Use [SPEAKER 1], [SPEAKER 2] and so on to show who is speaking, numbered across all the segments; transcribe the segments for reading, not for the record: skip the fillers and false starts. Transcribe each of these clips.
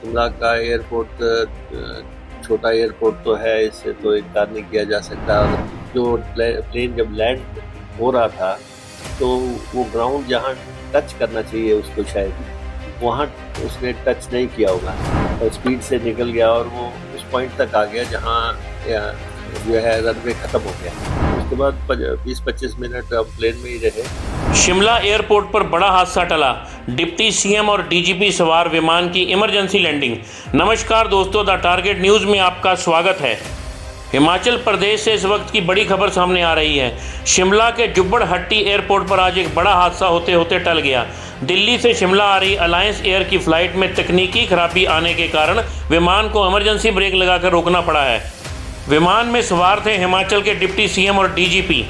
[SPEAKER 1] शिमला का एयरपोर्ट छोटा एयरपोर्ट तो है, इससे तो इनकार नहीं किया जा सकता। और जो प्लेन जब लैंड हो रहा था तो वो ग्राउंड जहाँ टच करना चाहिए उसको, शायद वहाँ उसने टच नहीं किया होगा और स्पीड से निकल गया और वो उस पॉइंट तक आ गया जहाँ जो है रनवे ख़त्म हो गया। उसके बाद 20-25 मिनट हम प्लेन में ही रहे।
[SPEAKER 2] शिमला एयरपोर्ट पर बड़ा हादसा टला। डिप्टी सीएम और डीजीपी सवार विमान की इमरजेंसी लैंडिंग। नमस्कार दोस्तों, द टारगेट न्यूज़ में आपका स्वागत है। हिमाचल प्रदेश से इस वक्त की बड़ी खबर सामने आ रही है। शिमला के जुब्बड़हट्टी एयरपोर्ट पर आज एक बड़ा हादसा होते होते टल गया। दिल्ली से शिमला आ रही अलायंस एयर की फ्लाइट में तकनीकी खराबी आने के कारण विमान को इमरजेंसी ब्रेक लगाकर रोकना पड़ा है। विमान में सवार थे हिमाचल के डिप्टी सीएम और डीजीपी।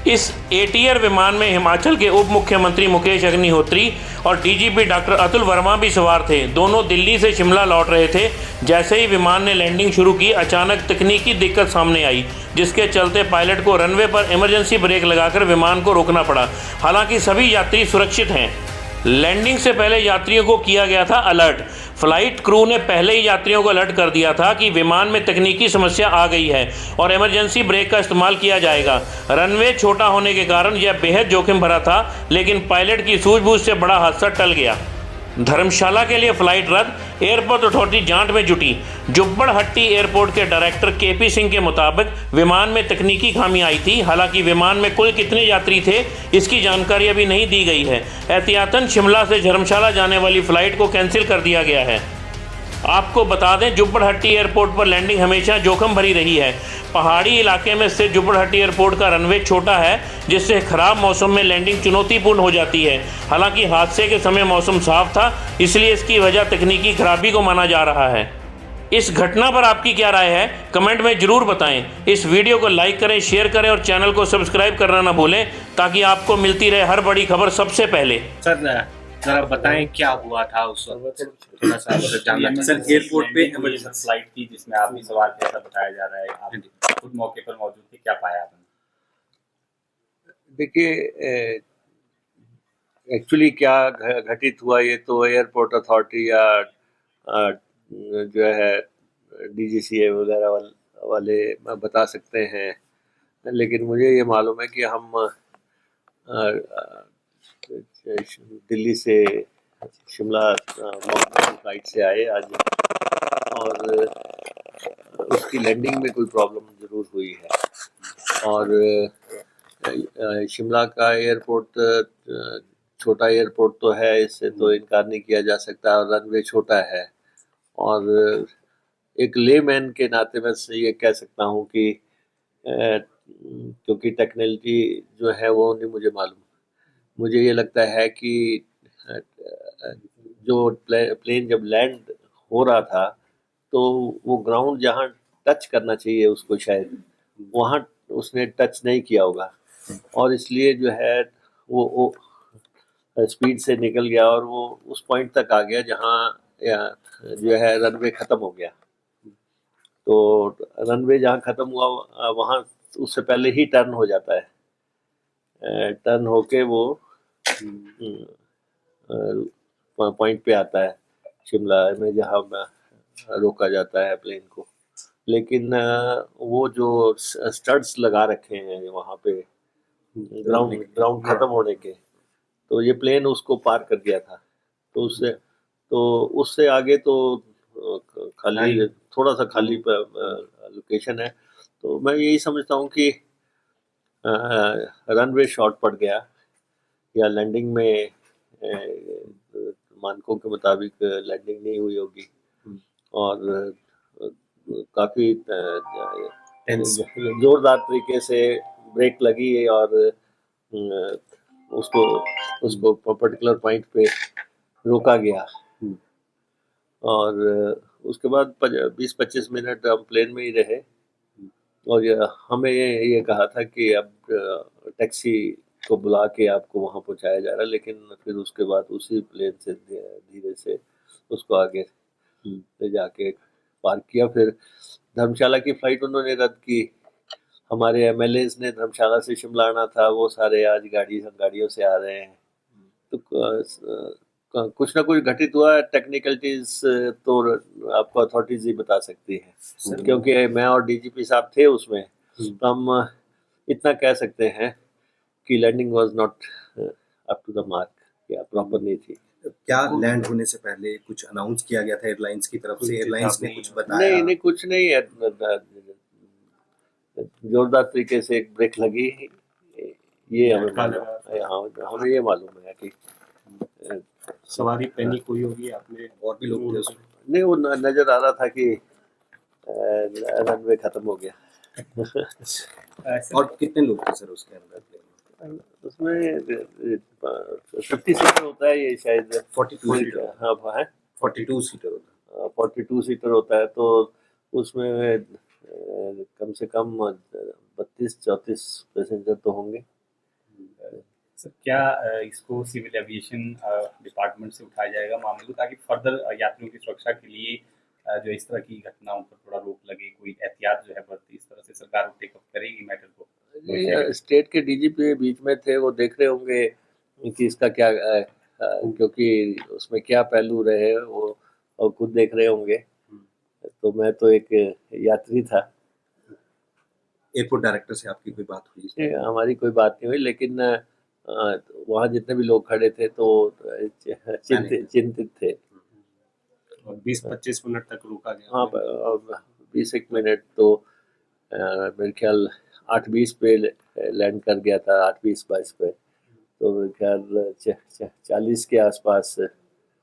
[SPEAKER 2] इस एटीआर विमान में हिमाचल के उप मुख्यमंत्री मुकेश अग्निहोत्री और डीजीपी डॉक्टर अतुल वर्मा भी सवार थे। दोनों दिल्ली से शिमला लौट रहे थे। जैसे ही विमान ने लैंडिंग शुरू की, अचानक तकनीकी दिक्कत सामने आई, जिसके चलते पायलट को रनवे पर इमरजेंसी ब्रेक लगाकर विमान को रोकना पड़ा। हालांकि सभी यात्री सुरक्षित हैं। लैंडिंग से पहले यात्रियों को किया गया था अलर्ट। फ्लाइट क्रू ने पहले ही यात्रियों को अलर्ट कर दिया था कि विमान में तकनीकी समस्या आ गई है और इमरजेंसी ब्रेक का इस्तेमाल किया जाएगा। रनवे छोटा होने के कारण यह बेहद जोखिम भरा था, लेकिन पायलट की सूझबूझ से बड़ा हादसा टल गया। धर्मशाला के लिए फ्लाइट रद्द। एयरपोर्ट अथॉरिटी जांच में जुटी। जुब्बड़हट्टी एयरपोर्ट के डायरेक्टर केपी सिंह के मुताबिक विमान में तकनीकी खामी आई थी। हालांकि विमान में कुल कितने यात्री थे, इसकी जानकारी अभी नहीं दी गई है। एहतियातन शिमला से धर्मशाला जाने वाली फ्लाइट को कैंसिल कर दिया गया है। आपको बता दें, जुब्बड़हट्टी एयरपोर्ट पर लैंडिंग हमेशा जोखिम भरी रही है। पहाड़ी इलाके में स्थित जुब्बड़हट्टी एयरपोर्ट का रनवे छोटा है, जिससे खराब मौसम में लैंडिंग चुनौतीपूर्ण हो जाती है। हालांकि हादसे के समय मौसम साफ था, इसलिए इसकी वजह तकनीकी खराबी को माना जा रहा है। इस घटना पर आपकी क्या राय है, कमेंट में जरूर बताएं। इस वीडियो को लाइक करें, शेयर करें और चैनल को सब्सक्राइब करना ना भूलें, ताकि आपको मिलती रहे हर बड़ी खबर सबसे पहले।
[SPEAKER 3] सर जरा बताएं क्या हुआ था उस वक्त, थोड़ा सा जानना
[SPEAKER 4] सर एयरपोर्ट पे इमरजेंसी फ्लाइट थी जिसमें आप भी सवार थे, ऐसा बताया जा रहा है। आप खुद मौके पर मौजूद थे, क्या पाया आपने?
[SPEAKER 1] देखिए, एक्चुअली क्या घटित हुआ ये तो एयरपोर्ट अथॉरिटी या जो है डीजीसीए वगैरह वाले बता सकते हैं, लेकिन मुझे ये मालूम है कि हम दिल्ली से शिमला फ्लाइट से आए आज, और उसकी लैंडिंग में कोई प्रॉब्लम ज़रूर हुई है। और शिमला का एयरपोर्ट छोटा एयरपोर्ट तो है, इससे तो इनकार नहीं किया जा सकता, और रनवे छोटा है। और एक लेमैन के नाते मैं ये कह सकता हूँ कि क्योंकि टेक्नोलॉजी जो है वो नहीं मुझे मालूम, मुझे ये लगता है कि जो प्लेन जब लैंड हो रहा था तो वो ग्राउंड जहाँ टच करना चाहिए उसको, शायद वहाँ उसने टच नहीं किया होगा और इसलिए जो है वो स्पीड से निकल गया और वो उस पॉइंट तक आ गया जहाँ जो है रनवे ख़त्म हो गया। तो रनवे जहाँ ख़त्म हुआ वहाँ उससे पहले ही टर्न हो जाता है। टर्न होके वो पॉइंट पे आता है शिमला में, जहाँ रोका जाता है प्लेन को। लेकिन वो जो स्टड्स लगा रखे हैं वहाँ पे ग्राउंड ख़त्म होने के, तो ये प्लेन उसको पार कर गया था। तो उससे आगे तो खाली, थोड़ा सा खाली लोकेशन है। तो मैं यही समझता हूँ कि रनवे शॉर्ट पड़ गया या लैंडिंग में मानकों के मुताबिक लैंडिंग नहीं हुई होगी, और काफ़ी जोरदार तरीके से ब्रेक लगी और उसको पर्टिकुलर पॉइंट पे रोका गया। और उसके बाद 20-25 मिनट हम प्लेन में ही रहे, और हमें ये कहा था कि अब टैक्सी को बुला के आपको वहाँ पहुँचाया जा रहा है, लेकिन फिर उसके बाद उसी प्लेन से धीरे से उसको आगे ले जाके पार्क किया। फिर धर्मशाला की फ़्लाइट उन्होंने रद्द की। हमारे एमएलएज ने धर्मशाला से शिमला आना था, वो सारे आज गाड़ियों से आ रहे हैं। तो कुछ ना कुछ घटित हुआ, टेक्निकलिटीज तो आपको अथॉरिटीज ही बता सकती है, क्योंकि मैं और डीजीपी साहब थे उसमें, तो हम इतना कह सकते हैं कि landing was not up to the mark, या प्रॉपर नहीं थी।
[SPEAKER 5] क्या लैंड होने से पहले कुछ अनाउंस किया गया था एयरलाइंस की तरफ से? एयरलाइंस ने कुछ बताया?
[SPEAKER 1] नहीं, कुछ नहीं है। जोरदार तरीके से एक ब्रेक लगी, ये हमें ये मालूम है कि
[SPEAKER 3] सवारी पैनिक हुई होगी, आपने
[SPEAKER 5] और भी लोग थे उसमें?
[SPEAKER 1] नहीं, वो नजर आ रहा था कि रनवे खत्म हो गया।
[SPEAKER 5] और कितने लोग थे सर उसके अंदर प्लेन में?
[SPEAKER 1] उसमें 50 सीटर होता है ये शायद,
[SPEAKER 5] 42 सीटर।
[SPEAKER 1] हाँ है
[SPEAKER 5] 42 सीटर होता
[SPEAKER 1] 42 सीटर होता है, तो उसमें कम से कम 32-34 पैसेंजर तो होंगे।
[SPEAKER 4] सर क्या इसको सिविल एविएशन डिपार्टमेंट से उठाया जाएगा मामले को, ताकि फर्दर यात्रियों की सुरक्षा के लिए जो इस तरह की घटनाओं पर थोड़ा रोक लगे, कोई एहतियात जो है बरती, इस तरह से सरकार टेकअप करेगी मैटर को?
[SPEAKER 1] स्टेट के डीजीपी बीच में थे, वो देख रहे होंगे कि इसका क्या क्योंकि उसमें क्या पहलू रहे वो और खुद देख रहे होंगे, तो मैं तो एक यात्री था।
[SPEAKER 5] एयरपोर्ट डायरेक्टर से आपकी कोई बात हुई?
[SPEAKER 1] नहीं, हमारी कोई बात नहीं हुई, लेकिन वहाँ जितने भी लोग खड़े थे तो चिंतित थे।
[SPEAKER 3] और 20-25 मिनट तक रोका गया।
[SPEAKER 1] हाँ, 20 मिनट तो मेरे ख्याल 8:20 पे लैंड कर गया था, 8:20-22 पे, तो मेरे ख्याल 40 के आसपास